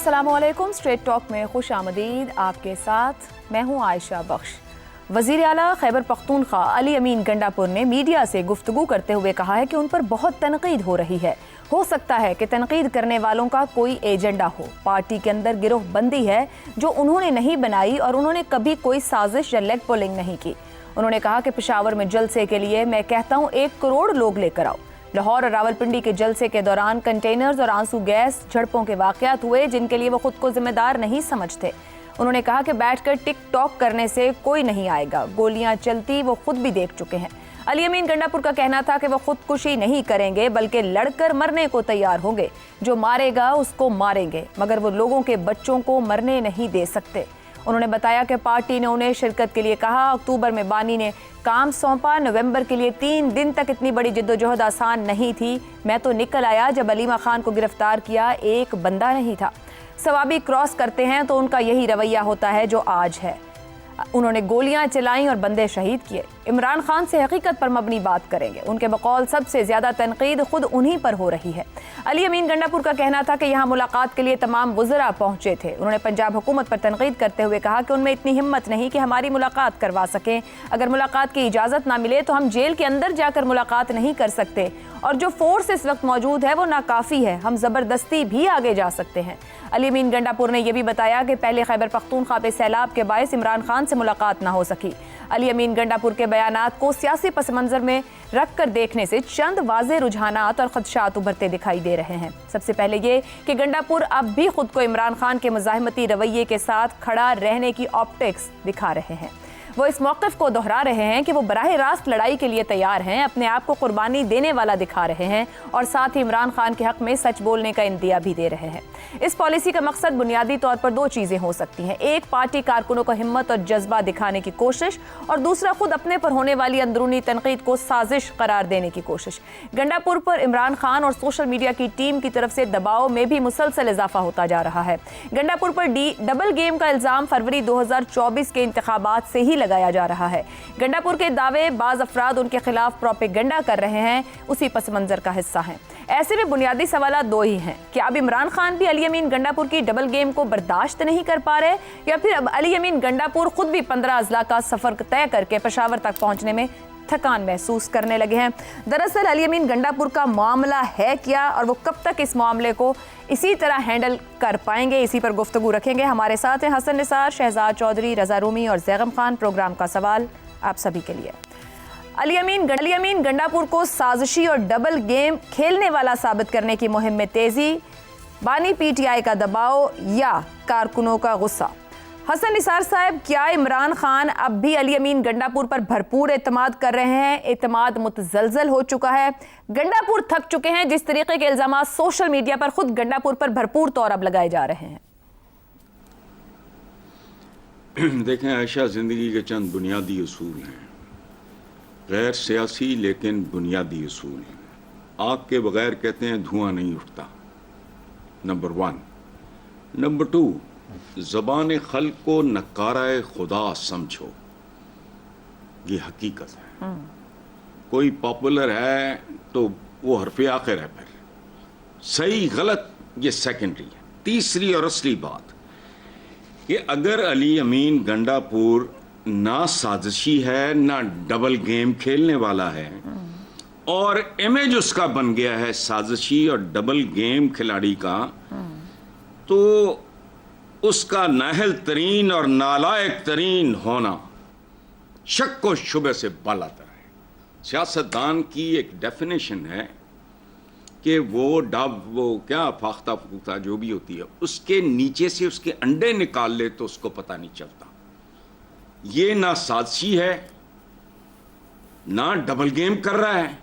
अस्सलाम वालेकुम। Straight talk में खुश आमदीद। आपके साथ मैं हूँ आयशा बख्श। वज़ीर आला खैबर पख्तूनख्वा अली अमीन गंडापुर ने मीडिया से गुफ्तगू करते हुए कहा है कि उन पर बहुत तनकीद हो रही है। हो सकता है कि तनकीद करने वालों का कोई एजेंडा हो। पार्टी के अंदर गिरोह बंदी है जो उन्होंने नहीं बनाई और उन्होंने कभी कोई साजिश या लेग पुलिंग नहीं की। उन्होंने कहा कि पेशावर में जलसे के लिए मैं कहता हूँ 1 करोड़ लोग लेकर आओ। लाहौर और रावलपिंडी के जलसे के दौरान कंटेनर्स और आंसू गैस झड़पों के वाकयात हुए जिनके लिए वो खुद को जिम्मेदार नहीं समझते। उन्होंने कहा कि बैठकर टिक टॉक करने से कोई नहीं आएगा। गोलियां चलती वो खुद भी देख चुके हैं। अली अमीन गंडापुर का कहना था कि वो खुदकुशी नहीं करेंगे बल्कि लड़कर मरने को तैयार होंगे। जो मारेगा उसको मारेंगे, मगर वो लोगों के बच्चों को मरने नहीं दे सकते। उन्होंने बताया कि पार्टी ने उन्हें शिरकत के लिए कहा। अक्टूबर में बानी ने काम सौंपा। नवंबर के लिए 3 दिन तक इतनी बड़ी जिद्दोजहद आसान नहीं थी। मैं तो निकल आया जब अलीमा खान को गिरफ्तार किया, एक बंदा नहीं था। सवाबी क्रॉस करते हैं तो उनका यही रवैया होता है जो आज है। उन्होंने गोलियां चलाई और बंदे शहीद किए। इमरान खान से हकीकत पर मबनी बात करेंगे। उनके बकौल सबसे ज्यादा तनकीद खुद उन्हीं पर हो रही है। अली अमीन गंडापुर का कहना था कि यहाँ मुलाकात के लिए तमाम वुज़रा पहुंचे थे। उन्होंने पंजाब हुकूमत पर तनकीद करते हुए कहा कि उनमें इतनी हिम्मत नहीं कि हमारी मुलाकात करवा सकें। अगर मुलाकात की इजाज़त ना मिले तो हम जेल के अंदर जाकर मुलाकात नहीं कर सकते, और जो फोर्स इस वक्त मौजूद है वो नाकाफ़ी है। हम ज़बरदस्ती भी आगे जा सकते हैं। अली अमीन गंडापुर ने यह भी बताया कि पहले खैबर पख्तूनख्वा पे सैलाब के बायस इमरान खान से मुलाकात ना हो सकी। अली अमीन गंडापुर के बयानात को सियासी पस मंजर में रख कर देखने से चंद वाज़े रुझानात और खदशात उभरते दिखाई दे रहे हैं। सबसे पहले ये कि गंडापुर अब भी खुद को इमरान खान के मुज़ाहिमती रवैये के साथ खड़ा रहने की ऑप्टिक्स दिखा रहे हैं। वो इस मौक़िफ़ को दोहरा रहे हैं कि वो बराह रास्त लड़ाई के लिए तैयार हैं, अपने आप को कुर्बानी देने वाला दिखा रहे हैं और साथ ही इमरान खान के हक़ में सच बोलने का इंदिया भी दे रहे हैं। इस पॉलिसी का मकसद बुनियादी तौर पर 2 चीज़ें हो सकती हैं। एक, पार्टी कारकुनों को हिम्मत और जज्बा दिखाने की कोशिश, और दूसरा, खुद अपने पर होने वाली अंदरूनी तनकीद को साजिश करार देने की कोशिश। गंडापुर पर इमरान खान और सोशल मीडिया की टीम की तरफ से दबाव में भी मुसलसल इजाफा होता जा रहा है। गंडापुर पर डबल गेम का इल्ज़ाम फरवरी 2024 के इंतखाबात से ही लगाया जा रहा है। गंडापुर के दावे बाज़ अफराद उनके खिलाफ प्रोपेगेंडा कर रहे हैं, उसी पस मंजर का हिस्सा हैं। ऐसे में बुनियादी सवाल 2 ही हैं कि अब इमरान खान भी अली अमीन गंडापुर की डबल गेम को बर्दाश्त नहीं कर पा रहे, या फिर अब अली अमीन गंडापुर खुद भी 15 अजला का सफर तय करके पेशावर तक पहुंचने में थकान महसूस करने लगे हैं। दरअसल अली अमीन गंडापुर का मामला है क्या और वो कब तक इस मामले को इसी तरह हैंडल कर पाएंगे, इसी पर गुफ्तगू रखेंगे। हमारे साथ हैं हसन निसार, शहजाद चौधरी, रजा रूमी और जैगम खान। प्रोग्राम का सवाल आप सभी के लिए। अली अमीन गंडापुर को साजिशी और डबल गेम खेलने वाला साबित करने की मुहिम में तेजी, बानी पीटीआई का दबाव या कारकुनों का गुस्सा। हसन निसार साहब, क्या इमरान खान अब भी अली अमीन गंडापुर पर भरपूर एतमाद कर रहे हैं? एतमाद मुतजलजल हो चुका है, गंडापुर थक चुके हैं। जिस तरीके के इल्जामात सोशल मीडिया पर खुद गंडापुर पर भरपूर तौर अब लगाए जा रहे हैं। देखें आयशा, जिंदगी के चंद बुनियादी उसूल हैं, गैर सियासी लेकिन बुनियादी उसूल हैं। आग के बगैर कहते हैं धुआं नहीं उठता, नंबर 1। नंबर 2, ज़बान खल्क को नकाराए खुदा समझो, ये हकीकत है। कोई पॉपुलर है तो वो हरफ़े आखिर है, फिर सही गलत ये सेकेंडरी है। तीसरी और असली बात कि अगर अली अमीन गंडापुर ना साजिशी है ना डबल गेम खेलने वाला है, और इमेज उसका बन गया है साजिशी और डबल गेम खिलाड़ी का, तो उसका नाहल तरीन और नालायक तरीन होना शक व शुबे से बालातर है। सियासतदान की एक डेफिनेशन है कि वो क्या फाख्ता फूख्ता जो भी होती है, उसके नीचे से उसके अंडे निकाल ले तो उसको पता नहीं चलता। ये ना साजिशी है ना डबल गेम कर रहा है,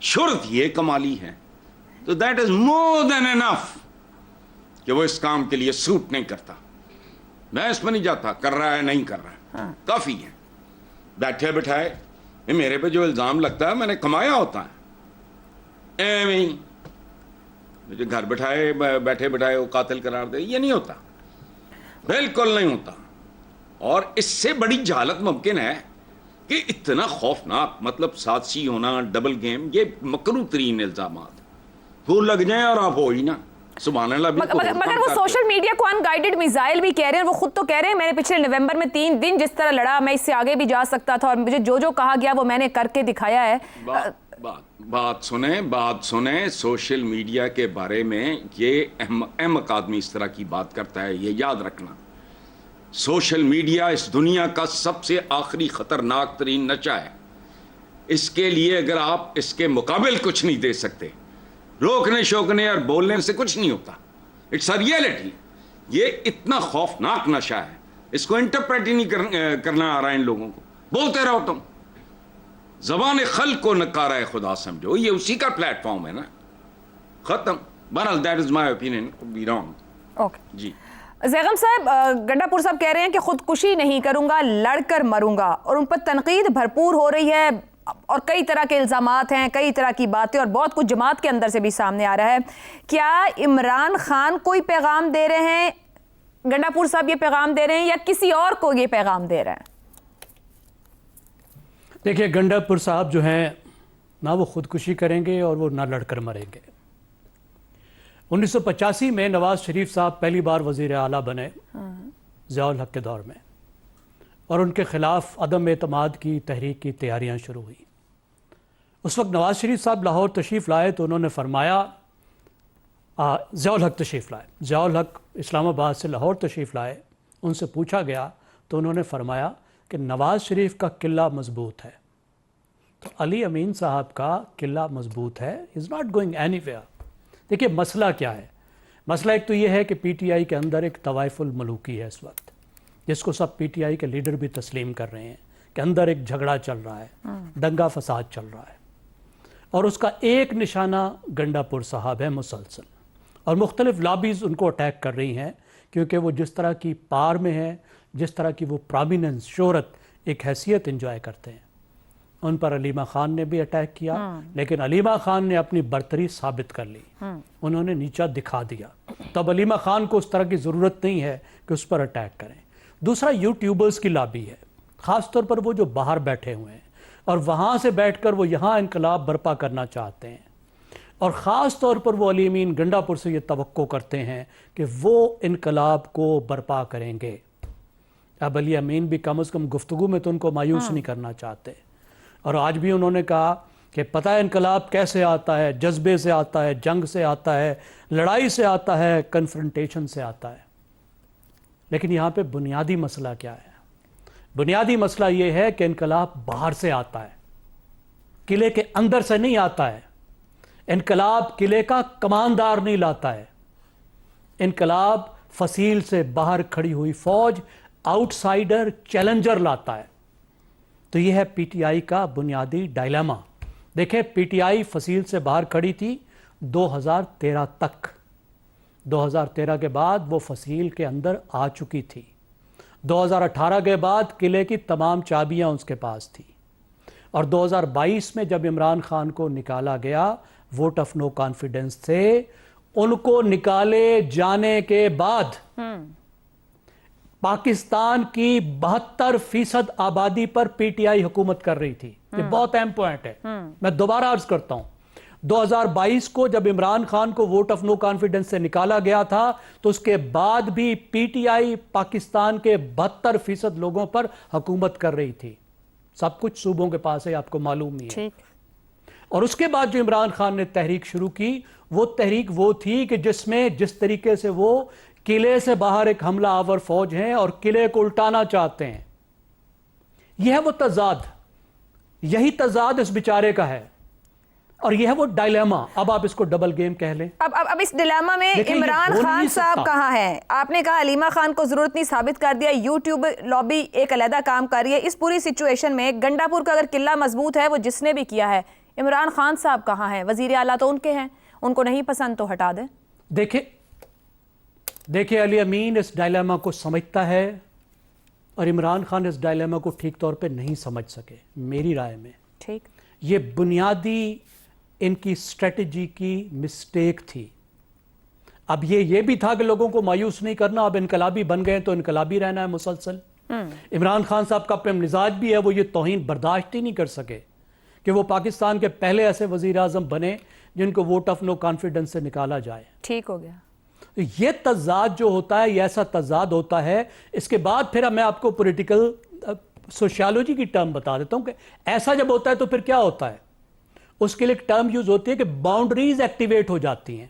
शुरत ये कमाली है। तो that is more than enough कि वो इस काम के लिए सूट नहीं करता। मैं इसमें नहीं जाता कर रहा है नहीं कर रहा है, काफी है। बैठे बिठाए मेरे पे जो इल्जाम लगता है मैंने कमाया होता है, एवं ही मुझे घर बैठे बिठाए वो कातिल करार दे, ये नहीं होता, बिल्कुल नहीं होता। और इससे बड़ी जहालत मुमकिन है कि इतना खौफनाक, मतलब साजिशी होना, डबल गेम, ये मकरू तरीन इल्जामात वो लग जाए और आप हो ही ना, सुभान अल्लाह भी तो मगर वो सोशल मीडिया को अनगाइडेड मिसाइल भी कह रहे हैं, वो खुद तो कह रहे हैं मैंने पिछले नवंबर में 3 दिन जिस तरह लड़ा मैं इससे आगे भी जा सकता था और मुझे जो जो कहा गया वो मैंने करके दिखाया है। बात सुने सोशल मीडिया के बारे में ये अहमक आदमी इस तरह की बात करता है, ये याद रखना। सोशल मीडिया इस दुनिया का सबसे आखिरी खतरनाक तरीन नशा है। इसके लिए अगर आप इसके मुकाबिल कुछ नहीं दे सकते, रोकने शोकने और बोलने से कुछ नहीं होता। It's a reality. ये इतना खौफनाक नशा है, इसको इंटरप्रेट ही नहीं करना आ रहा है इन लोगों को। बोलते रहो तुम, ज़बान खल्क को नकारा है खुदा समझो, ये उसी का प्लेटफॉर्म है ना। खत्म। बहरहाल that is my opinion, be wrong. Okay जी ज़ैगम साहब, गंडापुर साहब कह रहे हैं कि खुदकुशी नहीं करूंगा, लड़कर मरूंगा, और उन पर तनकीद भरपूर हो रही है और कई तरह के इल्ज़ामात हैं, कई तरह की बातें और बहुत कुछ जमात के अंदर से भी सामने आ रहा है। क्या इमरान खान कोई पैगाम दे रहे हैं, गंडापुर साहब ये पैगाम दे रहे हैं, या किसी और को ये पैगाम दे रहे हैं? देखिए, गंडापुर साहब जो हैं ना वो खुदकुशी करेंगे और वो ना लड़कर मरेंगे। 1985 में नवाज शरीफ साहब पहली बार वज़ीर आला बने ज़ियाउल हक के दौर में, और उनके ख़िलाफ़ अदम एतमाद की तहरीक की तैयारियां शुरू हुई। उस वक्त नवाज शरीफ साहब लाहौर तशरीफ़ लाए तो उन्होंने फरमाया, ज़ियाउल हक तशरीफ़ लाए, ज़ियाउल हक इस्लामाबाद से लाहौर तशरीफ़ लाए, उनसे पूछा गया तो उन्होंने फरमाया कि नवाज शरीफ का किला मजबूत है, तो अली अमीन साहब का किला मजबूत है, इज़ नॉट गोइंग एनीवेयर। देखिए मसला क्या है, मसला एक तो ये है कि पीटीआई के अंदर एक तवाइफुल मलूकी है इस वक्त, जिसको सब पीटीआई के लीडर भी तस्लीम कर रहे हैं कि अंदर एक झगड़ा चल रहा है, दंगा फसाद चल रहा है, और उसका एक निशाना गंडापुर साहब है मुसलसल, और मुख्तलिफ लॉबीज़ उनको अटैक कर रही हैं क्योंकि वो जिस तरह की पार में है, जिस तरह की वो प्रोमिनेंस, शोहरत, एक हैसियत एंजॉय करते हैं। उन पर अलीमा खान ने भी अटैक किया, लेकिन अलीमा खान ने अपनी बर्तरी साबित कर ली, उन्होंने नीचा दिखा दिया। तब अलीमा खान को उस तरह की ज़रूरत नहीं है कि उस पर अटैक करें। दूसरा, यूट्यूबर्स की लॉबी है, ख़ास तौर पर वो जो बाहर बैठे हुए हैं और वहाँ से बैठकर वो यहाँ इनकलाब बर्पा करना चाहते हैं, और ख़ास तौर पर वो अली अमीन गंडापुर से ये तवक्को करते हैं कि वो इनकलाब को बर्पा करेंगे। अब अली अमीन भी कम से कम गुफ्तगू में तो उनको मायूस नहीं करना चाहते, और आज भी उन्होंने कहा कि पता है इनकलाब कैसे आता है, जज्बे से आता है, जंग से आता है, लड़ाई से आता है, कन्फ्रंटेशन से आता है। लेकिन यहाँ पे बुनियादी मसला क्या है? बुनियादी मसला ये है कि इनकलाब बाहर से आता है, किले के अंदर से नहीं आता है। इनकलाब किले का कमानदार नहीं लाता है, इनकलाब फसील से बाहर खड़ी हुई फौज, आउटसाइडर, चैलेंजर लाता है। तो यह है पीटीआई का बुनियादी डायलेमा। देखें, पीटीआई फसील से बाहर खड़ी थी 2013 तक, 2013 के बाद वो फसील के अंदर आ चुकी थी। 2018 के बाद किले की तमाम चाबियां उसके पास थी, और 2022 में जब इमरान खान को निकाला गया वोट ऑफ नो कॉन्फिडेंस से, उनको निकाले जाने के बाद पाकिस्तान की 72% आबादी पर पीटीआई हुकूमत कर रही थी। ये बहुत अहम पॉइंट है, मैं दोबारा अर्ज करता हूं। 2022 को जब इमरान खान को वोट ऑफ नो कॉन्फिडेंस से निकाला गया था, तो उसके बाद भी पीटीआई पाकिस्तान के 72% लोगों पर हुकूमत कर रही थी। सब कुछ सूबों के पास है, आपको मालूम नहीं है। और उसके बाद जो इमरान खान ने तहरीक शुरू की, वो तहरीक वो थी कि जिसमें जिस तरीके से वो किले से बाहर एक हमला आवर फौज है और किले को उल्टाना चाहते हैं, यह है वो तजाद, यही तजाद इस बेचारे का है, और यह है वो डायलेमा। अब आप इसको डबल गेम कह लें। अब इस डिलेमा में इमरान खान साहब कहाँ हैं? आपने कहा अलीमा खान को जरूरत नहीं, साबित कर दिया। यूट्यूब लॉबी एक अलहदा काम कर रही है। इस पूरी सिचुएशन में गंडापुर का अगर किला मजबूत है, वो जिसने भी किया है, इमरान खान साहब कहाँ हैं? वजीर आला तो उनके हैं, उनको नहीं पसंद तो हटा दें। देखिए अली अमीन इस डायलेमा को समझता है, और इमरान खान इस डायलेमा को ठीक तौर पे नहीं समझ सके मेरी राय में। ठीक, ये बुनियादी इनकी स्ट्रेटजी की मिस्टेक थी। अब ये भी था कि लोगों को मायूस नहीं करना, अब इनकलाबी बन गए तो इनकलाबी रहना है मुसलसल। इमरान खान साहब का अपना मिजाज भी है, वो ये तौहीन बर्दाश्त ही नहीं कर सके کہ وہ پاکستان کے پہلے ایسے وزیر اعظم بنے جن کو ووٹ آف نو کانفیڈنس سے نکالا جائے. ٹھیک ہو گیا. یہ تضاد جو ہوتا ہے، یہ ایسا تضاد ہوتا ہے. اس کے بعد پھر میں آپ کو پولیٹیکل سوشیالوجی کی ٹرم بتا دیتا ہوں کہ ایسا جب ہوتا ہے تو پھر کیا ہوتا ہے. اس کے لیے ایک ٹرم یوز ہوتی ہے کہ باؤنڈریز ایکٹیویٹ ہو جاتی ہیں.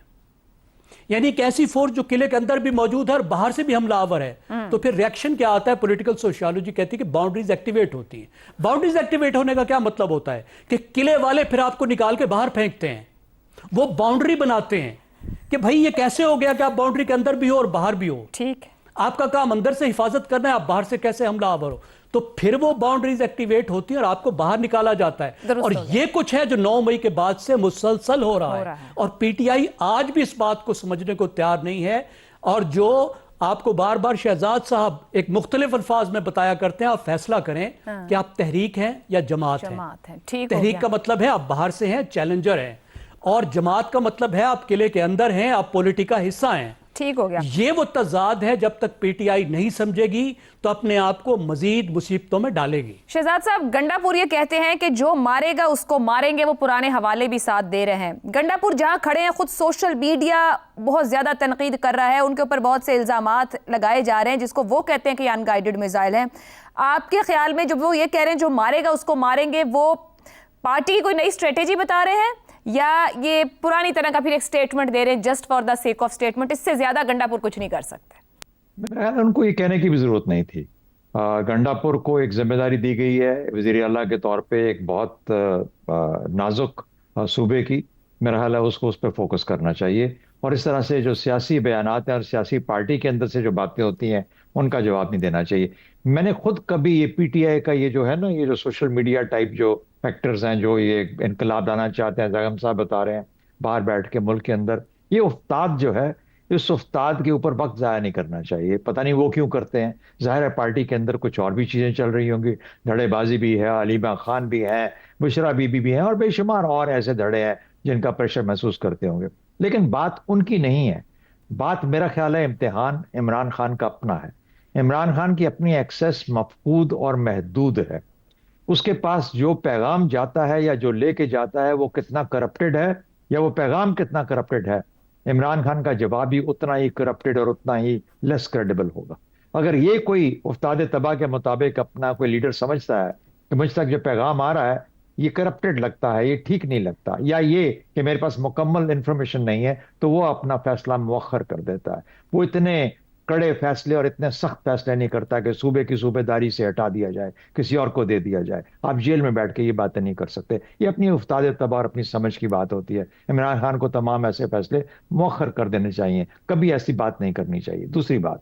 یعنی ایک ایسی فورس جو قلعے کے اندر بھی موجود ہے اور باہر سے بھی حملہ آور ہے. تو پھر ریئیکشن کیا آتا ہے؟ پولیٹیکل سوشیالوجی کہتی ہے کہ باؤنڈریز ایکٹیویٹ ہوتی ہیں. باؤنڈریز ایکٹیویٹ ہونے کا کیا مطلب ہوتا ہے؟ کہ قلعے والے پھر آپ کو نکال کے باہر پھینکتے ہیں. وہ باؤنڈری بناتے ہیں کہ بھائی یہ کیسے ہو گیا کہ آپ باؤنڈری کے اندر بھی ہو اور باہر بھی ہو. ٹھیک. آپ کا کام اندر سے حفاظت کرنا ہے، آپ باہر سے کیسے حملہ آور ہو. تو پھر وہ باؤنڈریز ایکٹیویٹ ہوتی ہیں اور آپ کو باہر نکالا جاتا ہے. اور یہ کچھ ہے جو 9 مئی کے بعد سے مسلسل ہو رہا ہے. اور پی ٹی آئی آج بھی اس بات کو سمجھنے کو تیار نہیں ہے. اور جو آپ کو بار بار شہزاد صاحب ایک مختلف الفاظ میں بتایا کرتے ہیں، آپ فیصلہ کریں کہ آپ تحریک ہیں یا جماعت ہیں. تحریک کا مطلب ہے آپ باہر سے ہیں، چیلنجر ہیں. اور جماعت کا مطلب ہے آپ قلعے کے اندر ہیں، آپ پولیٹی کا حصہ ہیں. ٹھیک ہو گیا. یہ وہ تضاد ہے، جب تک پی ٹی آئی نہیں سمجھے گی تو اپنے آپ کو مزید مصیبتوں میں ڈالے گی. شہزاد صاحب، گنڈا پور یہ کہتے ہیں کہ جو مارے گا اس کو ماریں گے. وہ پرانے حوالے بھی ساتھ دے رہے ہیں. گنڈا پور جہاں کھڑے ہیں، خود سوشل میڈیا بہت زیادہ تنقید کر رہا ہے. ان کے اوپر بہت سے الزامات لگائے جا رہے ہیں جس کو وہ کہتے ہیں کہ یہ ان گائیڈڈ میزائل ہیں. آپ کے خیال میں جب وہ یہ کہہ رہے ہیں جو مارے گا اس کو ماریں گے، وہ پارٹی کی کوئی نئی اسٹریٹجی بتا رہے ہیں یا یہ پرانی طرح کا پھر ایک سٹیٹمنٹ دے رہے ہیں just for the sake of statement? اس سے زیادہ گنڈا پور کچھ نہیں کر سکتے. میرا خیال ان کو یہ کہنے کی بھی ضرورت نہیں تھی. گنڈا پور کو ایک ذمہ داری دی گئی ہے وزیر اعلیٰ کے طور پہ ایک بہت نازک صوبے کی. میرا خیال ہے اس کو اس پہ فوکس کرنا چاہیے. اور اس طرح سے جو سیاسی بیانات ہیں اور سیاسی پارٹی کے اندر سے جو باتیں ہوتی ہیں ان کا جواب نہیں دینا چاہیے. میں نے خود کبھی یہ پی ٹی آئی کا یہ جو ہے نا، یہ جو سوشل میڈیا ٹائپ جو فیکٹرز ہیں جو یہ انقلاب لانا چاہتے ہیں، زاغم صاحب بتا رہے ہیں باہر بیٹھ کے ملک کے اندر، یہ افتاد جو ہے، اس افتاد کے اوپر وقت ضائع نہیں کرنا چاہیے. پتہ نہیں وہ کیوں کرتے ہیں. ظاہر ہے پارٹی کے اندر کچھ اور بھی چیزیں چل رہی ہوں گی. دھڑے بازی بھی ہے، علیمہ خان بھی ہیں، بشرا بی بی بھی ہیں، اور بے شمار اور ایسے دھڑے ہیں جن کا پریشر محسوس کرتے ہوں گے. لیکن بات ان کی نہیں ہے. بات میرا خیال ہے امتحان عمران خان کا اپنا ہے. عمران خان کی اپنی ایکسیس مفقود اور محدود ہے. اس کے پاس جو پیغام جاتا ہے یا جو لے کے جاتا ہے وہ کتنا کرپٹڈ ہے یا وہ پیغام کتنا کرپٹڈ ہے، عمران خان کا جواب بھی اتنا ہی کرپٹڈ اور اتنا ہی لیس کریڈیبل ہوگا. اگر یہ کوئی افتاد تباہ کے مطابق اپنا کوئی لیڈر سمجھتا ہے کہ مجھ تک جو پیغام آ رہا ہے یہ کرپٹڈ لگتا ہے، یہ ٹھیک نہیں لگتا، یا یہ کہ میرے پاس مکمل انفارمیشن نہیں ہے، تو وہ اپنا فیصلہ مؤخر کر دیتا ہے. وہ اتنے کڑے فیصلے اور اتنے سخت فیصلے نہیں کرتا کہ صوبے کی صوبے داری سے ہٹا دیا جائے، کسی اور کو دے دیا جائے. آپ جیل میں بیٹھ کے یہ باتیں نہیں کر سکتے. یہ اپنی افتاد تباہ اور اپنی سمجھ کی بات ہوتی ہے. عمران خان کو تمام ایسے فیصلے مؤخر کر دینے چاہیے، کبھی ایسی بات نہیں کرنی چاہیے. دوسری بات،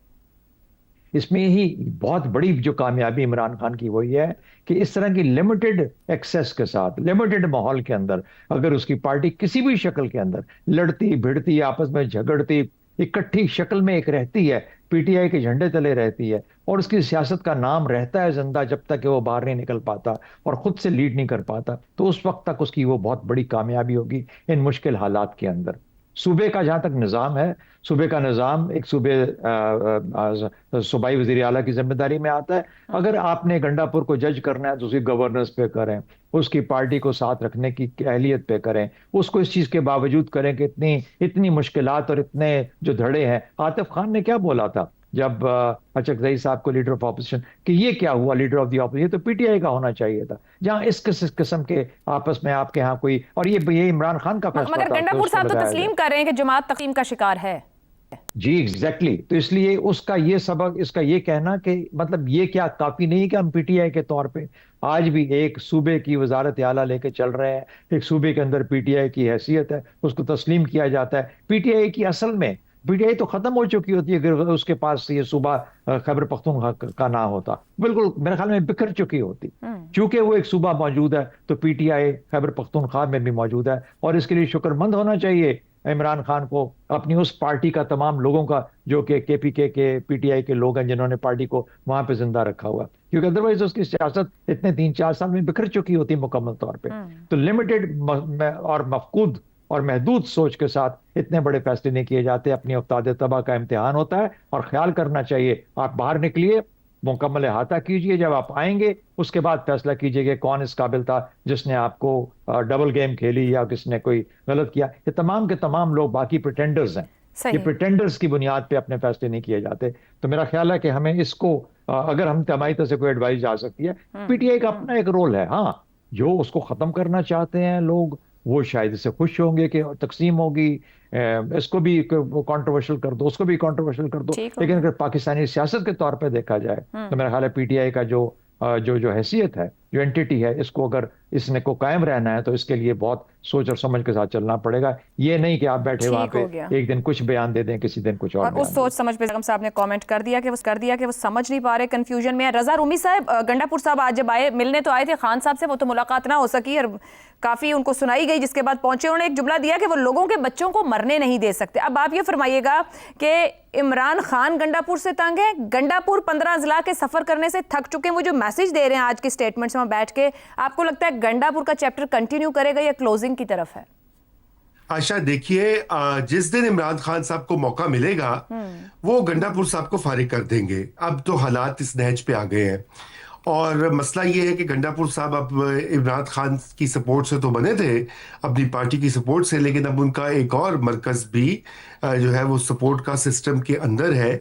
اس میں ہی بہت بڑی جو کامیابی عمران خان کی وہی ہے کہ اس طرح کی لمیٹڈ ایکسیس کے ساتھ، لمیٹڈ ماحول کے اندر، اگر اس کی پارٹی کسی بھی شکل کے اندر لڑتی بھڑتی، آپس میں جھگڑتی، اکٹھی شکل میں ایک رہتی ہے، پی ٹی آئی کے جھنڈے تلے رہتی ہے، اور اس کی سیاست کا نام رہتا ہے زندہ جب تک کہ وہ باہر نہیں نکل پاتا اور خود سے لیڈ نہیں کر پاتا، تو اس وقت تک اس کی وہ بہت بڑی کامیابی ہوگی ان مشکل حالات کے اندر. صوبے کا جہاں تک نظام ہے، صوبے کا نظام ایک صوبائی وزیر اعلیٰ کی ذمہ داری میں آتا ہے. اگر آپ نے گنڈا پور کو جج کرنا ہے تو اسی گورننس پہ کریں، اس کی پارٹی کو ساتھ رکھنے کی اہلیت پہ کریں، اس کو اس چیز کے باوجود کریں کہ اتنی مشکلات اور اتنے جو دھڑے ہیں. عاطف خان نے کیا بولا تھا جب اچکزئی صاحب کو لیڈر آف اپوزیشن، کہ یہ کیا ہوا لیڈر آف دی اپوزیشن؟ تو پی ٹی آئی کا ہونا چاہیے تھا، جہاں اس قسم کے آپس میں آپ کے ہاں کوئی، اور یہ عمران خان کا فیصلہ تھا. مگر گنڈا پور صاحب تو تسلیم کر رہے ہیں کہ جماعت تقسیم کا شکار ہے. جی ایگزیکٹلی. تو اس لیے اس کا یہ سبق، اس کا یہ کہنا کہ مطلب یہ کیا کافی نہیں کہ ہم پی ٹی آئی کے طور پہ آج بھی ایک صوبے کی وزارت اعلیٰ لے کے چل رہے ہیں، ایک صوبے کے اندر پی ٹی آئی کی حیثیت ہے، اس کو تسلیم کیا جاتا ہے. پی ٹی آئی کی اصل میں پی ٹی آئی تو ختم ہو چکی ہوتی ہے اگر اس کے پاس یہ صوبہ خیبر پختونخوا کا نہ ہوتا. بالکل میرے خیال میں بکھر چکی ہوتی. چونکہ وہ ایک صوبہ موجود ہے تو P T I Khyber Pakhtunkhwa میں بھی موجود ہے، اور اس کے لیے شکر مند ہونا چاہیے عمران خان کو، اپنی اس پارٹی کا تمام لوگوں کا جو کہ کے پی کے پی ٹی آئی کے لوگ ہیں جنہوں نے پارٹی کو وہاں پہ زندہ رکھا ہوا، کیونکہ ادروائز اس کی سیاست اتنے 3-4 سال میں بکھر چکی ہوتی مکمل طور پہ. تو لمیٹڈ اور مفقود اور محدود سوچ کے ساتھ اتنے بڑے فیصلے نہیں کیے جاتے. اپنی افتاد تباہ کا امتحان ہوتا ہے اور خیال کرنا چاہیے. آپ باہر نکلیے، मुकम्मल अहाता कीजिए, जब आप आएंगे उसके बाद फैसला कीजिए कि कौन इस काबिल था जिसने आपको डबल गेम खेली या किसने कोई गलत किया। ये तमाम के तमाम लोग बाकी प्रिटेंडर्स हैं, सही ये है। प्रिटेंडर्स की बुनियाद पे अपने फैसले नहीं किए जाते। तो मेरा ख्याल है कि हमें इसको अगर हम हमारी तरफ से कोई एडवाइस जा सकती है, पीटीआई का अपना एक रोल है। हाँ, जो उसको खत्म करना चाहते हैं लोग वो शायद इससे खुश होंगे कि तकसीम होगी, इसको भी कंट्रोवर्शियल कर दो, उसको भी कंट्रोवर्शियल कर दो। ठीक लेकिन होगा। अगर पाकिस्तानी सियासत के तौर पे देखा जाए तो मेरा ख्याल है पीटीआई का जो हैसियत है, जो एंटिटी है, इसको अगर इसने को कायम रहना है तो इसके लिए बहुत सोच और समझ के साथ चलना पड़ेगा। ये नहीं कि आप बैठे वहां ठीक पे हो गया। एक दिन कुछ बयान दे दें, किसी दिन कुछ और और बयान उस दे सोच समझ पे बेगम साहब ने कमेंट कर दिया कि वो समझ नहीं पा रहे, कंफ्यूजन में है। रजा रूमी साहब, गंडापुर साहब आज जब आए, मिलने तो आए थे खान साहब से, वो तो मुलाकात ना हो सकी और काफी उनको सुनाई गई, जिसके बाद पहुंचे उन्होंने एक जुमला दिया कि वो लोगों के बच्चों को मरने नहीं दे सकते। अब आप ये फरमाइएगा कि इमरान खान गंडापुर से तंग है, गंडापुर 15 अजला के सफर करने से थक चुके हैं, वो जो मैसेज दे रहे हैं आज के स्टेटमेंट्स में बैठ के, आपको लगता है गंडापुर का चैप्टर कंटिन्यू करेगा या क्लोजिंग की तरफ है? आशा, देखिए, जिस दिन इमरान खान साहब को मौका मिलेगा वो गंडापुर साहब को फारिग कर देंगे। अब तो हालात इस नहज पे आ गए हैं और मसला ये है कि गंडापुर साहब अब इमरान खान की सपोर्ट से तो बने थे, अपनी पार्टी की सपोर्ट से, लेकिन अब उनका एक और मरकज भी जो है वो सपोर्ट का सिस्टम के अंदर है,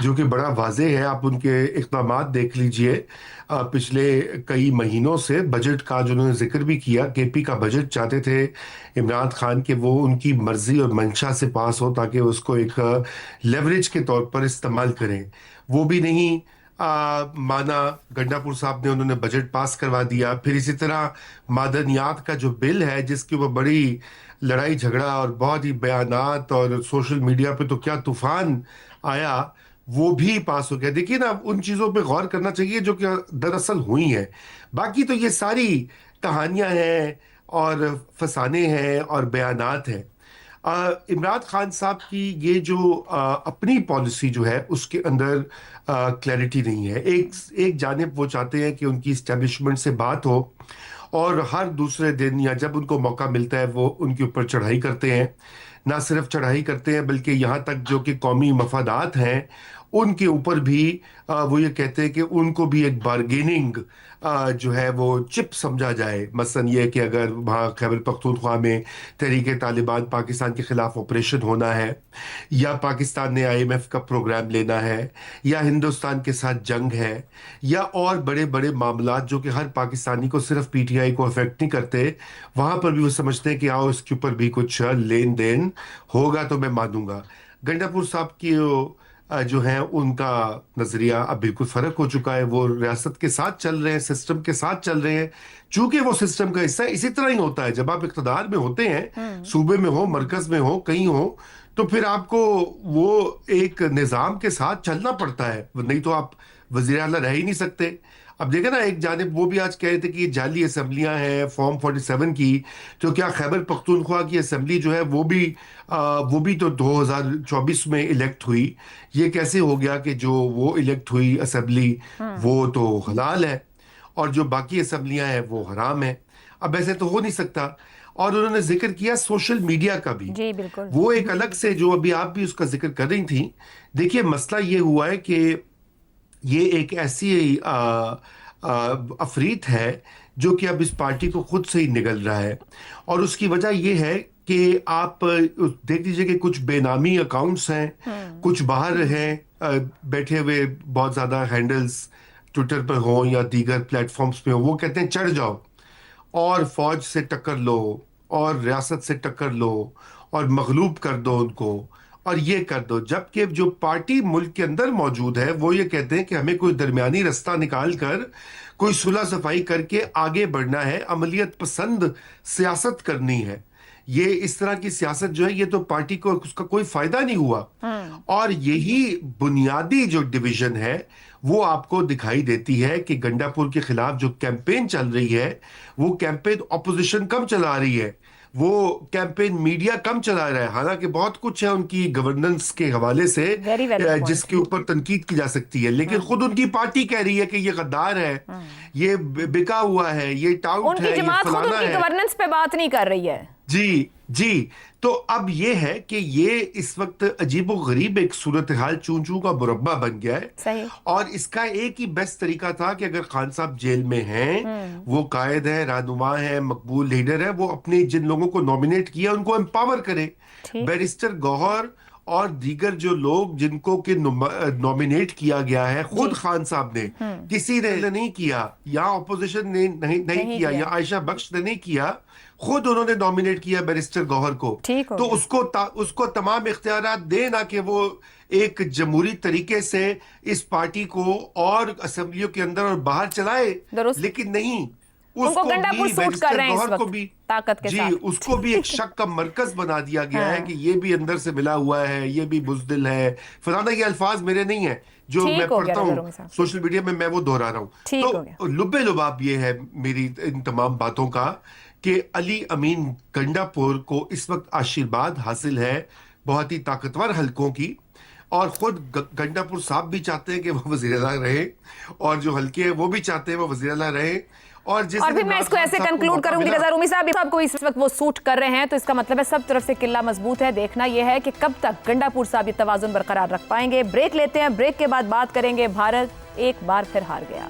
जो कि बड़ा वाज़ेह है। आप उनके इक़दामात देख लीजिए, पिछले कई महीनों से बजट का जो उन्होंने जिक्र भी किया, केपी का बजट चाहते थे इमरान खान के वो उनकी मर्जी और मंशा से पास हो ताकि उसको एक लेवरेज के तौर पर इस्तेमाल करें, वो भी नहीं माना गंडापुर साहब ने। उन्होंने बजट पास करवा दिया। फिर इसी तरह मादनियात का जो बिल है, जिसके ऊपर बड़ी लड़ाई झगड़ा और बहुत ही बयानात और सोशल मीडिया पे तो क्या तूफान आया, वो भी पास हो गया। देखिए ना, उन चीज़ों पे गौर करना चाहिए जो कि दरअसल हुई हैं। बाकी तो ये सारी कहानियां हैं और फसाने हैं और बयानात हैं। इमरान खान साहब की ये जो अपनी पॉलिसी जो है उसके अंदर क्लैरिटी नहीं है। एक जानिब वो चाहते हैं कि उनकी इस्टेब्लिशमेंट से बात हो और हर दूसरे दिन या जब उनको मौका मिलता है वो उनके ऊपर चढ़ाई करते हैं। ना सिर्फ चढ़ाई करते हैं बल्कि यहाँ तक जो कि कौमी मफादात हैं उनके ऊपर भी वो ये कहते हैं कि उनको भी एक बार्गेनिंग जो है वो चिप समझा जाए। मसलन ये कि अगर वहाँ खैबर पख्तूनख्वा में तहरीक तालिबान पाकिस्तान के खिलाफ ऑपरेशन होना है, या पाकिस्तान ने IMF का प्रोग्राम लेना है, या हिंदुस्तान के साथ जंग है, या और बड़े बड़े मामला जो कि हर पाकिस्तानी को, सिर्फ PTI को अफेक्ट नहीं करते, वहाँ पर भी वो समझते हैं कि आओ इसके ऊपर भी कुछ लेन देन होगा तो मैं मानूंगा। गंडापुर साहब की जो है उनका नजरिया अब बिल्कुल फर्क हो चुका है। वो रियासत के साथ चल रहे हैं, सिस्टम के साथ चल रहे हैं, चूंकि वो सिस्टम का हिस्सा इसी तरह ही होता है। जब आप इक़्तिदार में होते हैं, सूबे में हो, मरकज में हो, कहीं हो, तो फिर आपको वो एक निज़ाम के साथ चलना पड़ता है, नहीं तो आप वज़ीर आला रह ही नहीं सकते। अब देखें ना, एक जानिब वो भी आज कह रहे थे कि ये जाली असम्बलियां हैं फॉर्म 47 की, तो क्या खैबर पख्तूनख्वा की असम्बली जो है वो भी तो 2024 में इलेक्ट हुई। ये कैसे हो गया कि जो वो इलेक्ट हुई असम्बली वो तो हलाल है और जो बाकी असम्बलियां हैं वो हराम है? अब ऐसे तो हो नहीं सकता। और उन्होंने जिक्र किया सोशल मीडिया का भी, जी बिल्कुल, वो एक अलग से, जो अभी आप भी उसका जिक्र कर रही थी। देखिए, मसला ये हुआ है कि ये एक ऐसी अफरीत है जो कि अब इस पार्टी को खुद से ही निगल रहा है, और उसकी वजह ये है कि आप देख लीजिए कि कुछ बेनामी अकाउंट्स हैं, कुछ बाहर हैं बैठे हुए, बहुत ज़्यादा हैंडल्स ट्विटर पर हो या दीगर प्लेटफॉर्म्स पे हो, वो कहते हैं चढ़ जाओ और फौज से टक्कर लो और रियासत से टक्कर लो और मगलूब कर दो उनको और ये कर दो। जबकि जो पार्टी मुल्क के अंदर मौजूद है वो ये कहते हैं कि हमें कोई दरमियानी रास्ता निकाल कर कोई सुलह सफाई करके आगे बढ़ना है, अमलियत पसंद सियासत करनी है। ये इस तरह की सियासत जो है ये तो पार्टी को उसका कोई फायदा नहीं हुआ। और यही बुनियादी जो डिवीजन है वो आपको दिखाई देती है कि गंडापुर के खिलाफ जो कैंपेन चल रही है वो कैंपेन ऑपोजिशन कम चला रही है, वो कैंपेन मीडिया कम चला रहा है। हालांकि बहुत कुछ है उनकी गवर्नेंस के हवाले से जिसके ऊपर तनकीद की जा सकती है, लेकिन खुद उनकी पार्टी कह रही है कि ये गद्दार है, ये बिका हुआ है, ये टाउट है, ये फलाना है। गवर्नेंस पे बात नहीं कर रही है। जी। तो अब ये है कि ये इस वक्त अजीबो गरीब एक सूरत हाल चूं चूं का मुरब्बा बन गया है। सही। और इसका एक ही बेस्ट तरीका था कि अगर खान साहब जेल में हैं, वो कायद है, रहनुमा है, मकबूल लीडर है, वो अपने जिन लोगों को नॉमिनेट किया उनको एम्पावर करे। ठीक। बैरिस्टर गौहर और दीगर जो लोग जिनको कि नॉमिनेट किया गया है, खुद खान साहब ने, किसी ने नहीं किया, या ऑपोजिशन ने नहीं किया, या आयशा बख्श ने नहीं किया, खुद उन्होंने नॉमिनेट किया बैरिस्टर गौहर को। ठीक हो तो गया। उसको तमाम इख्तियारात दे, ना कि वो एक जमहूरी तरीके से इस पार्टी को और असेंबलियों के अंदर और बाहर चलाए। दुरुस्त। लेकिन नहीं, उनको गंडापुर सूट कर रहे हैं इस गौहर को वक्त भी, ताकत के जी, साथ। उसको भी एक शक का मरकज बना दिया गया है हाँ। कि ये भी अंदर से मिला हुआ है, ये भी बुज़दिल है फलाना। ये अल्फाज मेरे नहीं है, जो ठीक मैं हो गया पढ़ता नजर हूँ उम्मीद साहब। सोशल मीडिया में, मैं वो दोहरा रहा हूँ। ठीक हो गया। तो लुब्बे लुबाब ये है मेरी इन तमाम बातों का कि अली अमीन गंडापुर को इस वक्त आशीर्वाद हासिल है बहुत ही ताकतवर हलकों की, और खुद गंडापुर साहब भी चाहते हैं कि वो वज़ीर आला रहे, और जो हल्के हैं वो भी चाहते हैं वो वज़ीर आला रहे। और फिर मैं इसको ऐसे कंक्लूड करूंगी रज़ा रूमी साहब, आपको इस वक्त वो सूट कर रहे हैं, तो इसका मतलब है सब तरफ से किला मजबूत है। देखना यह है कि कब तक गंडापुर साहब ये तवाज़ुन बरकरार रख पाएंगे। ब्रेक लेते हैं, ब्रेक के बाद बात करेंगे। भारत एक बार फिर हार गया।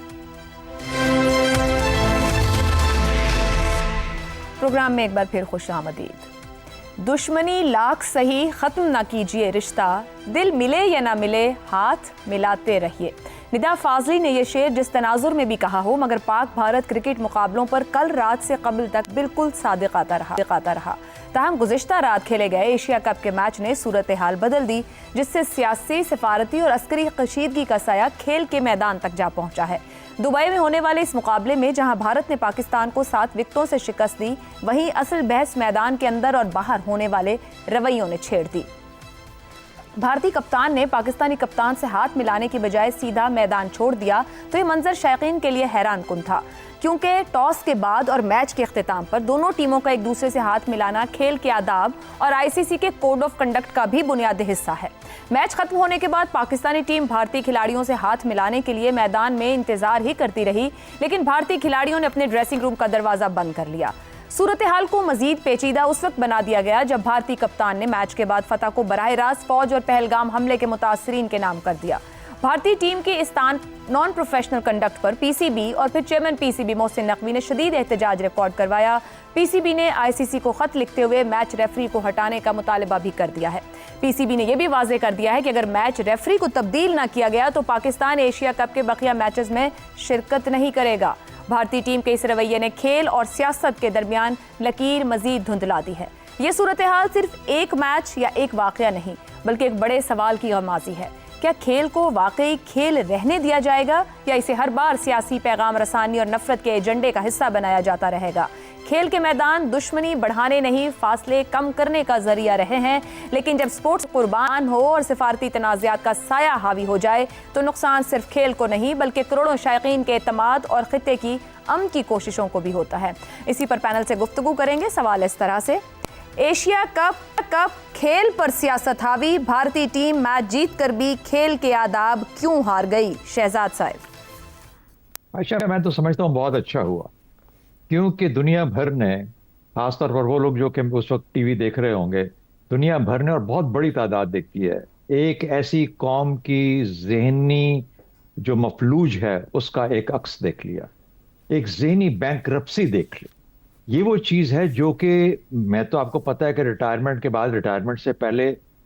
प्रोग्राम में एक बार फिर खुश आमदीद। दुश्मनी लाख सही खत्म ना कीजिए रिश्ता, दिल मिले या ना मिले हाथ मिलाते रहिए। निदा फाजली ने यह शेर जिस तनाजुर में भी कहा हो, मगर पाक भारत क्रिकेट मुकाबलों पर कल रात से कबल तक बिल्कुल सादिक आता रहा। ताहम गुज़िश्ता रात खेले गए एशिया कप के मैच ने सूरत हाल बदल दी, जिससे सियासी, सिफारती और अस्करी कशीदगी का साया खेल के मैदान तक जा पहुंचा है। दुबई में होने वाले इस मुकाबले में जहां भारत ने पाकिस्तान को 7 विकेटों से शिकस्त दी, वहीं असल बहस मैदान के अंदर और बाहर होने वाले रवैयों ने छेड़ दी। भारतीय कप्तान ने पाकिस्तानी कप्तान से हाथ मिलाने की बजाय सीधा मैदान छोड़ दिया, तो ये मंजर शायकीन के लिए हैरान कुन था, क्योंकि टॉस के बाद और मैच के इख्तिताम पर दोनों टीमों का एक दूसरे से हाथ मिलाना खेल के आदाब और आईसीसी के कोड ऑफ कंडक्ट का भी बुनियादी हिस्सा है। मैच खत्म होने के बाद पाकिस्तानी टीम भारतीय खिलाड़ियों से हाथ मिलाने के लिए मैदान में इंतजार ही करती रही, लेकिन भारतीय खिलाड़ियों ने अपने ड्रेसिंग रूम का दरवाजा बंद कर लिया। सूरत हाल को मजीद पेचीदा उस वक्त बना दिया गया जब भारतीय कप्तान ने मैच के बाद फतह को बराह रास्त फौज और पहलगाम हमले के मुतासरीन के नाम कर दिया। भारतीय टीम के इस नॉन प्रोफेशनल कंडक्ट पर पीसीबी और फिर चेयरमैन पीसीबी मोहसिन नकवी ने शदीद एहतजाज रिकॉर्ड करवाया। पीसीबी ने आईसीसी को खत लिखते हुए मैच रेफरी को हटाने का मुतालबा भी कर दिया है। पीसीबी ने यह भी वाजे कर दिया है कि अगर मैच रेफरी को तब्दील न किया गया तो पाकिस्तान एशिया कप के बकिया मैचेस में शिरकत नहीं करेगा। भारतीय टीम के इस रवैये ने खेल और सियासत के दरमियान लकीर मजीद धुंधला दी है। ये सूरत हाल सिर्फ एक मैच या एक वाकया नहीं, बल्कि एक बड़े सवाल की गमाज़ी है। क्या खेल को वाकई खेल रहने दिया जाएगा या इसे हर बार सियासी पैगाम रसानी और नफरत के एजेंडे का हिस्सा बनाया जाता रहेगा? खेल के मैदान दुश्मनी बढ़ाने नहीं, फासले कम करने का जरिया रहे हैं, लेकिन जब स्पोर्ट्स कुर्बान हो और सिफारती तनाज़ात का साया हावी हो जाए तो नुकसान सिर्फ खेल को नहीं बल्कि करोड़ों शायकीन के एतमाद और खित्ते की अमन की कोशिशों को भी होता है। इसी पर पैनल से गुफ्तगू करेंगे। सवाल इस तरह से, एशिया कप खेल पर सियासत हावी, भारतीय टीम मैच जीत कर भी खेल के आदाब क्यों हार गई? शहजाद साहब। अच्छा, मैं तो समझता हूँ बहुत अच्छा हुआ, क्योंकि दुनिया भर ने, खासतौर पर वो लोग जो कि उस वक्त टीवी देख रहे होंगे, दुनिया भर ने और बहुत बड़ी तादाद देखती है, एक ऐसी कौम की ज़हनी जो मफलूज है उसका एक अक्स देख लिया, एक ज़हनी बैंकरप्सी देख ली। ये वो चीज़ है जो कि मैं तो, आपको पता है कि रिटायरमेंट के बाद, रिटायरमेंट से पहले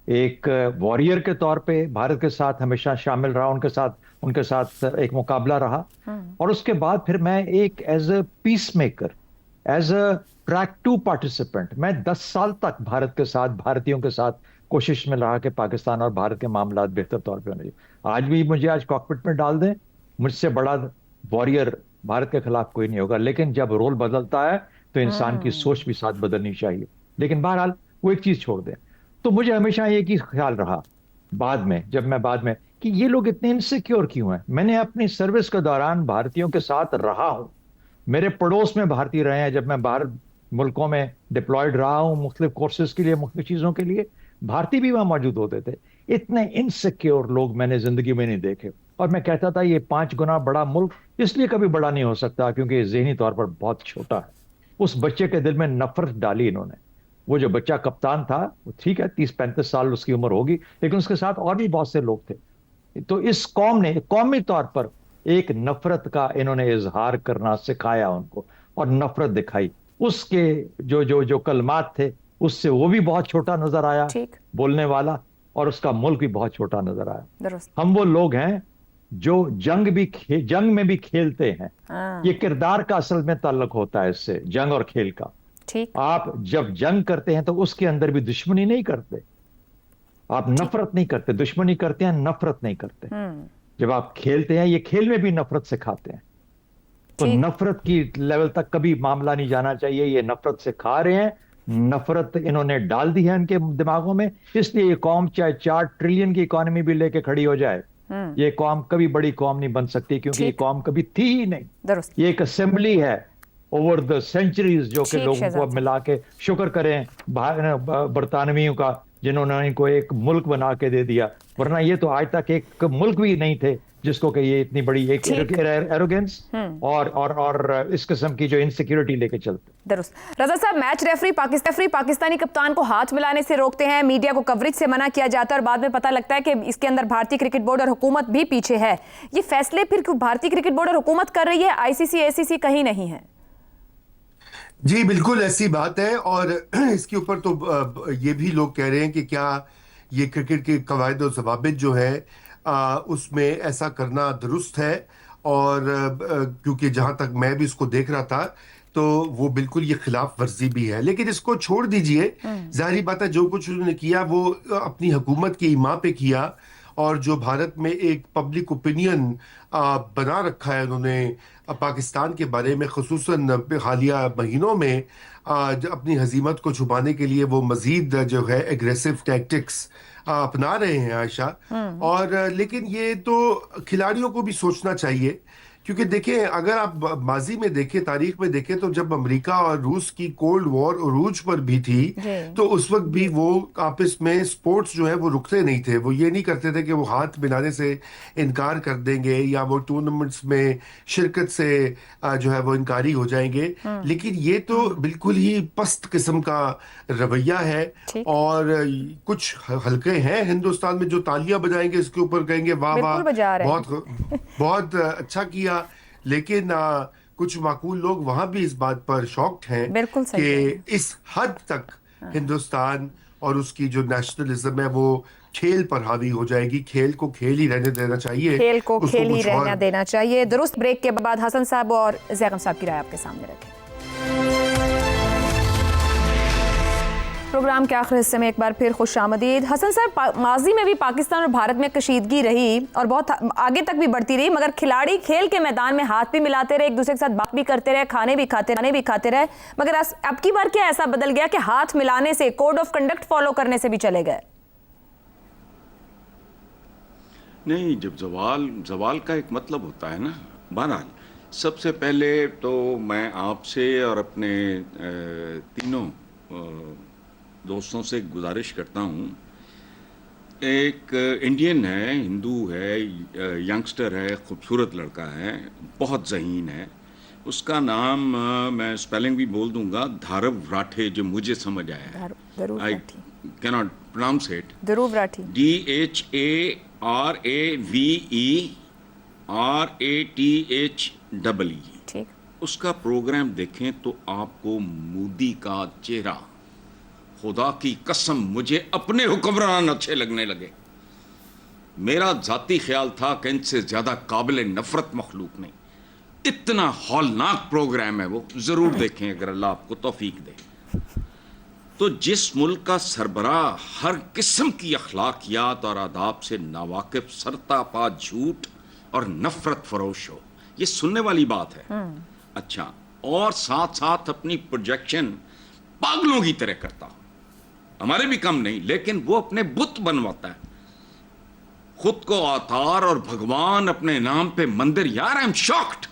एक वॉरियर के तौर पे भारत के साथ हमेशा शामिल रहा, उनके साथ एक मुकाबला रहा, और उसके बाद फिर मैं एक as a peacemaker, as a track 2 participant, मैं 10 साल तक भारत के साथ, भारतीयों के साथ कोशिश में रहा कि पाकिस्तान और भारत के मामला बेहतर तौर पे होने चाहिए। आज भी मुझे आज कॉकपिट में डाल दें, मुझसे बड़ा वॉरियर भारत के खिलाफ कोई नहीं होगा, लेकिन जब रोल बदलता है तो इंसान की सोच भी साथ बदलनी चाहिए। लेकिन बहरहाल वो एक चीज छोड़ दें, तो मुझे हमेशा एक ही ख्याल रहा बाद में कि ये लोग इतने इनसिक्योर क्यों हैं। मैंने अपनी सर्विस के दौरान भारतीयों के साथ रहा हूं, मेरे पड़ोस में भारतीय रहे हैं, जब मैं बाहर मुल्कों में डिप्लॉयड रहा हूं मुख्तलिफ कोर्सेज के लिए, मुख्तलिफ चीजों के लिए, भारतीय भी वहां मौजूद होते थे। इतने इनसिक्योर लोग मैंने जिंदगी में नहीं देखे, और मैं कहता था ये 5 गुना बड़ा मुल्क इसलिए कभी बड़ा नहीं हो सकता क्योंकि ज़हनी तौर पर बहुत छोटा है। उस बच्चे के दिल में नफरत डाली इन्होंने, वो जो बच्चा कप्तान था, वो ठीक है 30-35 साल उसकी उम्र होगी, लेकिन उसके साथ और भी बहुत से लोग थे। तो इस कौम ने कौमी तौर पर एक नफरत का इन्होंने इजहार करना सिखाया उनको, और नफरत दिखाई। उसके जो जो जो कलमात थे, उससे वो भी बहुत छोटा नजर आया ठीक। बोलने वाला, और उसका मुल्क भी बहुत छोटा नजर आया। दुरुस्त। हम वो लोग हैं जो जंग में भी खेलते हैं। हाँ। ये किरदार का असल में ताल्लुक होता है इससे, जंग और खेल का। ठीक। आप जब जंग करते हैं तो उसके अंदर भी दुश्मनी नहीं करते, आप नफरत नहीं करते, दुश्मनी करते हैं, नफरत नहीं करते। जब आप खेलते हैं, ये खेल में भी नफरत सिखाते हैं, तो ठीक। नफरत की लेवल तक कभी मामला नहीं जाना चाहिए। ये नफरत सिखा रहे हैं, नफरत इन्होंने डाल दी है इनके दिमागों में, इसलिए ये कौम चाहे 4 ट्रिलियन की इकोनॉमी भी लेके खड़ी हो जाए, ये कौम कभी बड़ी कौम नहीं बन सकती, क्योंकि ये ठीक। कौम कभी थी ही नहीं। दुरुस्त। ये एक असेंबली है ओवर द सेंचुरीज, जो कि ठीक, लोगों को शहजाद अब मिला के शुक्र करें बरतानवियों का, जिन्होंने इनको एक मुल्क बना के दे दिया, वरना ये तो आज तक एक मुल्क भी नहीं थे जिसको कि ये इतनी बड़ी एक ठीक। एरोगेंस और इस किस्म की जो इनसिक्योरिटी लेके चलते। दुरुस्त। रजा साहब, मैच रेफरी पाकिस्तानी कप्तान को हाथ मिलाने से रोकते हैं, मीडिया को कवरेज से मना किया जाता है, और बाद में पता लगता है कि इसके अंदर भारतीय क्रिकेट बोर्ड और हुकूमत भी पीछे है। ये फैसले फिर क्यों भारतीय क्रिकेट बोर्ड और हुकूमत कर रही है, आईसीसी एसीसी कहीं नहीं है? जी बिल्कुल ऐसी बात है। और इसके ऊपर तो ये भी लोग कह रहे हैं कि क्या ये क्रिकेट के कवायद और ज़वाबित जो है उसमें ऐसा करना दुरुस्त है। और क्योंकि जहां तक मैं भी इसको देख रहा था, तो वो बिल्कुल ये खिलाफ वर्जी भी है। लेकिन इसको छोड़ दीजिए, जाहिर बात है जो कुछ उन्होंने किया वो अपनी हुकूमत की इमा पे किया, और जो भारत में एक पब्लिक ओपिनियन बना रखा है उन्होंने पाकिस्तान के बारे में, खुसूसन हालिया महीनों में अपनी हजीमत को छुपाने के लिए वो मजीद जो है एग्रेसिव टैक्टिक्स अपना रहे हैं आयशा। और लेकिन ये तो खिलाड़ियों को भी सोचना चाहिए, क्योंकि देखें अगर आप माजी में देखें, तारीख में देखें, तो जब अमेरिका और रूस की कोल्ड वॉर उरूज पर भी थी, तो उस वक्त भी वो आपस में स्पोर्ट्स जो है वो रुकते नहीं थे। वो ये नहीं करते थे कि वो हाथ मिलाने से इनकार कर देंगे या वो टूर्नामेंट्स में शिरकत से जो है वो इनकारी हो जाएंगे। लेकिन ये तो बिल्कुल ही पस्त किस्म का रवैया है। और कुछ हलके हैं हिंदुस्तान में जो तालियां बजाएंगे, इसके ऊपर कहेंगे वाह वाह, बहुत अच्छा किया। लेकिन कुछ माकूल लोग वहां भी इस बात पर शॉक्ड हैं कि इस हद तक हिंदुस्तान और उसकी जो नेशनलिज्म है वो खेल पर हावी हो जाएगी। खेल को खेल ही रहने देना चाहिए, खेल को खेल ही रहने देना चाहिए। दुरुस्त। ब्रेक के बाद हसन साहब और ज़ैगम साहब की राय आपके सामने रखें। प्रोग्राम के आखिरी हिस्से में एक बार फिर खुशामदीद। हसन साहब, माजी में भी पाकिस्तान और भारत में कशीदगी रही और बहुत आगे तक भी बढ़ती रही, मगर खिलाड़ी खेल के मैदान में हाथ भी मिलाते रहे, एक दूसरे के साथ बात भी करते रहे, खाने भी खाते रहे, मगर अब की बार क्या ऐसा बदल गया कि हाथ मिलाने से, कोड ऑफ कंडक्ट फॉलो करने से भी चले गए? नहीं, जब जवाल का एक मतलब होता है ना। बहरहाल सबसे पहले तो मैं आपसे और अपने तीनों दोस्तों से गुजारिश करता हूँ। एक इंडियन है, हिंदू है, यंगस्टर है, खूबसूरत लड़का है, बहुत ज़हीन है। उसका नाम मैं स्पेलिंग भी बोल दूंगा, धारव राठे, जो मुझे समझ आया है। I cannot pronounce it. Dhruv Rathee, DHARAVERATHEE। ठीक। उसका प्रोग्राम देखें तो आपको मोदी का चेहरा, खुदा की कसम मुझे अपने हुक्मरान अच्छे लगने लगे। मेरा जाती ख्याल था कि इनसे ज्यादा काबिल नफरत मखलूक नहीं। इतना हौलनाक प्रोग्राम है वो, जरूर देखें अगर अल्लाह आपको तौफीक दे। तो जिस मुल्क का सरबराह हर किस्म की अखलाकियात और आदाब से नावाकिफ, सरतापा झूठ और नफरत फरोश हो, ये सुनने वाली बात है। अच्छा, और साथ साथ अपनी प्रोजेक्शन पागलों की तरह करता हो, हमारे भी कम नहीं, लेकिन वो अपने बुत बनवाता है, खुद को अवतार और भगवान अपने नाम पे मंदिर। यार आई एम शॉक्ड।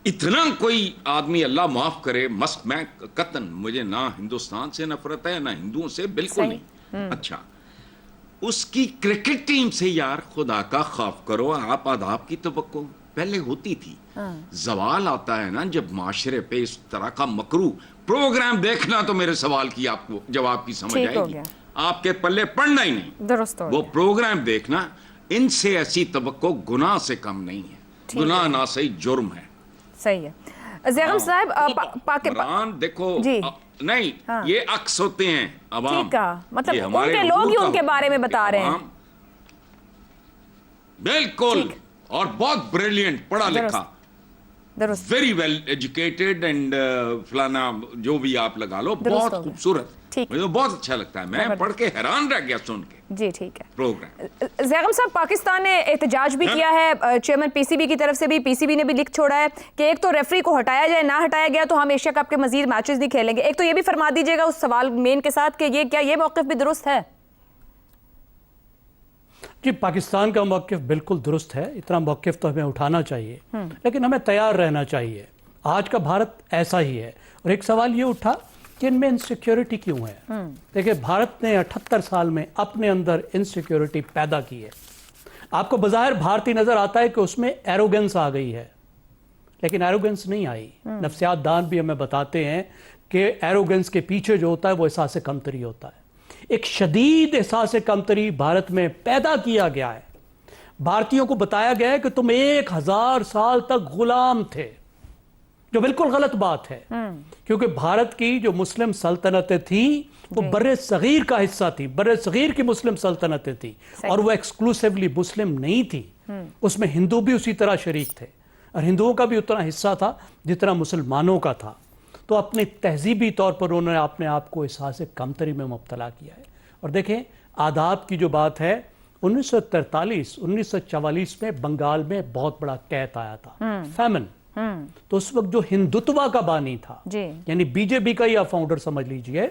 इतना कोई आदमी, अल्लाह माफ करे, मस्त। मैं कतन, मुझे ना हिंदुस्तान से नफरत है ना हिंदुओं से, बिल्कुल नहीं। अच्छा, उसकी क्रिकेट टीम से यार खुदा का खौफ करो। आप आदाब की तवक्को पहले होती थी। जवाल आता है ना जब माशरे पे इस तरह का मकरू प्रोग्राम देखना तो मेरे सवाल की आपको जवाब की समझ ठीक हो आएगी, गया। आपके पल्ले पड़ना ही नहीं। दुरुस्त हो वो गया। प्रोग्राम देखना, इनसे ऐसी तवक्को गुनाह से कम नहीं है, गुनाह ना सही जुर्म है। सही है। ज़ैगम साहब इमरान देखो जी। नहीं, हाँ। ये अक्स होते हैं अवाम, ठीक है, मतलब ये हमारे उनके लोग ही हुकूक उनके का बारे में बता रहे हैं। अवाम, बिल्कुल, ठीक। और बहुत ब्रिलियंट, पढ़ा लिखा, दुरुस्त। वेरी वेल एजुकेटेड एंड फलाना जो भी आप लगा लो, दुरुस्त बहुत हो गया। खूबसूरत, ठीक। मुझे तो बहुत अच्छा लगता है, मैं पढ़ के हैरान रह गया सुन के जी ठीक है। प्रोग्राम। ज़ैगम साहब, पाकिस्तान ने एहतजाज भी किया है, चेयरमैन पीसीबी की तरफ से भी, पीसीबी ने भी लिख छोड़ा है कि एक तो रेफरी को हटाया जाए, ना हटाया गया तो हम एशिया कप के मजीद मैचेस नहीं खेलेंगे। एक तो ये भी फरमा दीजिएगा उस सवाल मेन के साथ कि ये क्या ये मौक़िफ़ भी दुरुस्त है? जी, पाकिस्तान का मौक़िफ़ बिल्कुल दुरुस्त है, इतना मौक़िफ़ तो हमें उठाना चाहिए, लेकिन हमें तैयार रहना चाहिए। आज का भारत ऐसा ही है। और एक सवाल ये उठा कि इनमें इनसिक्योरिटी क्यों है। देखिए, भारत ने 78 साल में अपने अंदर इनसिक्योरिटी पैदा की है। आपको बज़ाहिर भारतीय नज़र आता है कि उसमें एरोगेंस आ गई है, लेकिन एरोगेंस नहीं आई। नफ्सियात दान भी हमें बताते हैं कि एरोगेंस के पीछे जो होता है वो एहसास कमतरी होता है। एक शदीद एहसास कमतरी भारत में पैदा किया गया है। भारतीयों को बताया गया है कि तुम 1000 साल तक गुलाम थे, जो बिल्कुल गलत बात है, क्योंकि भारत की जो मुस्लिम सल्तनतें थी वो बर्रे सगीर का हिस्सा थी, बर्रे सगीर की मुस्लिम सल्तनतें थी, और वो एक्सक्लूसिवली मुस्लिम नहीं थी। उसमें हिंदू भी उसी तरह शरीक थे, और हिंदुओं का भी उतना हिस्सा था जितना मुसलमानों का था। तो अपने तहजीबी तौर पर उन्होंने अपने आप को एहसास कमतरी में मुब्तला किया है। और देखें, आदाब की जो बात है, 1943-1944 में बंगाल में बहुत बड़ा कैत आया था, फैमन। तो उस वक्त जो हिंदुत्वा का बानी था, यानी बीजेपी का या फाउंडर समझ लीजिए,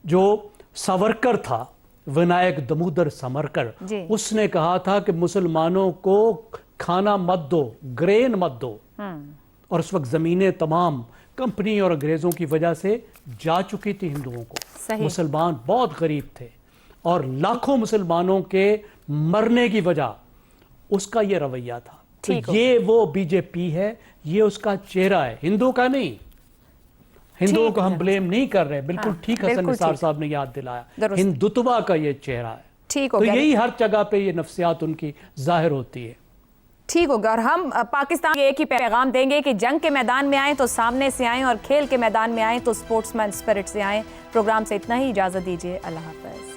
जो सावरकर था, विनायक दामोदर सावरकर, उसने कहा था कि मुसलमानों को खाना मत दो, ग्रेन मत दो। और उस वक्त जमीनें तमाम कंपनी और अंग्रेजों की वजह से जा चुकी थी हिंदुओं को। मुसलमान बहुत गरीब थे, और लाखों मुसलमानों के मरने की वजह उसका ये रवैया था। तो ये वो बीजेपी है, ये उसका चेहरा है, हिंदू का नहीं। हिंदुओं को हम ब्लेम नहीं कर रहे, बिल्कुल ठीक हसन निसार साहब ने याद दिलाया, हिंदुत्वा का ये चेहरा है। तो यही हर जगह पे ये नफ्सियात उनकी जाहिर होती है। ठीक होगा। और हम पाकिस्तान के एक ही पैगाम देंगे कि जंग के मैदान में आएँ तो सामने से आएँ, और खेल के मैदान में आएँ तो स्पोर्ट्समैन स्पिरिट से आएँ। प्रोग्राम से इतना ही, इजाज़त दीजिए, अल्लाह हाफ़िज़।